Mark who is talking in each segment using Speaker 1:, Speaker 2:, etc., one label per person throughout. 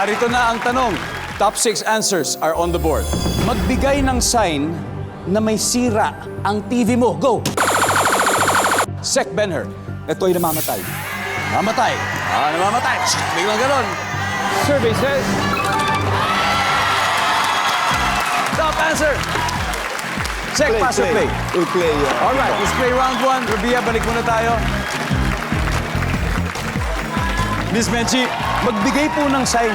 Speaker 1: Narito na ang tanong. Top 6 answers are on the board. Magbigay ng sign na may sira ang TV mo. Go! Sec Benher. Ito ay namamatay. Namamatay. Namamatay. Biglang ganon. Survey says... Top answer. Sec, pass or play?
Speaker 2: We'll play.
Speaker 1: Alright, let's play round 1. Rabia, balik muna tayo. Miss Menchi, magbigay po ng sign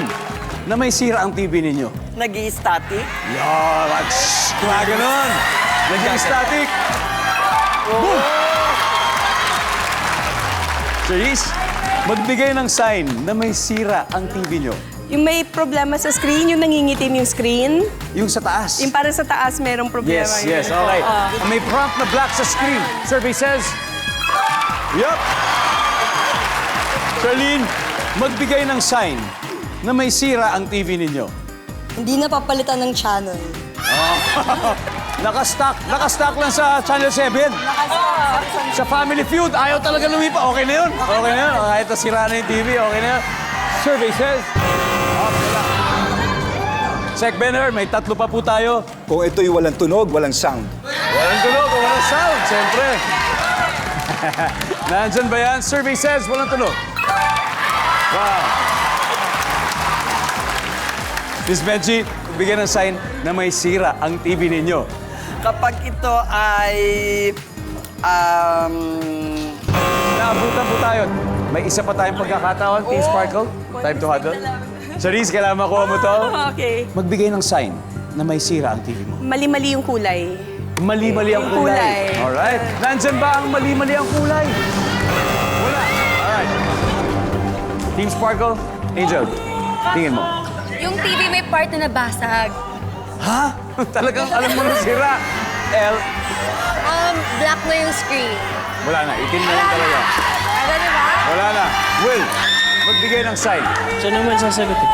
Speaker 1: na may sira ang TV ninyo.
Speaker 3: Nag-i-static.
Speaker 1: Yan, gano'n. Naging static. Boom! Charisse, magbigay ng sign na may sira ang TV nyo.
Speaker 4: Yung may problema sa screen, yung nangingitim yung screen.
Speaker 1: Yung sa taas.
Speaker 4: Yung para sa taas, merong problema.
Speaker 1: Yes, okay. May prompt na black sa screen. Survey says... Yup. Charlene, magbigay ng sign na may sira ang TV ninyo.
Speaker 5: Hindi na papalitan ng channel.
Speaker 1: Nakastock lang sa Channel 7. Sa Family Feud, ayaw talaga lumipa. Okay na yun. Okay na yun. Kahit nasira na yung TV, okay na yun. Survey says... Sec Benher, may 3 pa po tayo.
Speaker 2: Kung ito'y walang tunog, walang sound.
Speaker 1: Walang tunog o walang sound, siyempre. Nandyan ba yan? Survey says, walang tunog. Wow. Miss Benji, bigyan ng sign na may sira ang TV ninyo.
Speaker 3: Kapag ito ay...
Speaker 1: Naabutan po tayo. May isa pa tayong pagkakataon, Team Sparkle. Time to huddle. Charisse, kailangan makuha mo to.
Speaker 4: Okay.
Speaker 1: Magbigay ng sign na may sira ang TV mo.
Speaker 4: Mali-mali yung kulay.
Speaker 1: Mali-mali ang kulay.
Speaker 4: Kulay.
Speaker 1: Alright. Nandyan ba ang mali-mali ang kulay? Wala. Alright. Team Sparkle, Angel, tingin mo.
Speaker 6: Yung TV may part na nabasag.
Speaker 1: Ha? Talagang alam mo na sira. L,
Speaker 6: Black na yung screen.
Speaker 1: wala na. Itim na lang talaga.
Speaker 6: Ano, di ba?
Speaker 1: Wala na. Will, magbigay ng sign.
Speaker 7: Siya naman sasagot eh.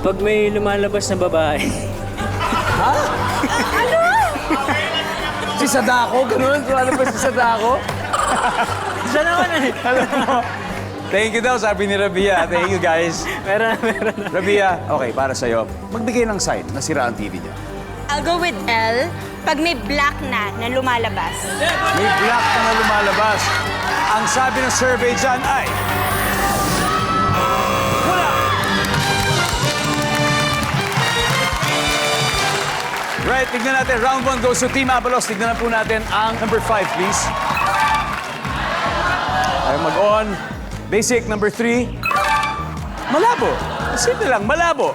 Speaker 7: Pag may lumalabas na babae.
Speaker 1: Si Sadako, ganun. Wala ba si Sadako?
Speaker 7: Siya naman eh.
Speaker 1: Alam mo. Thank you daw, sabi ni Rabia. Thank you, guys.
Speaker 7: Meron.
Speaker 1: Rabia, okay, para sa'yo. Magbigay ng sign na sira ang TV niya.
Speaker 8: I'll go with L pag may black na lumalabas.
Speaker 1: May black na lumalabas. Ang sabi ng survey dyan ay... Wala! Right, tignan natin. Round 1 goes to Team Abalos. Tignan na po natin ang number 5, please. Tayo mag-on. Basic, number 3. Malabo. Simple lang, malabo.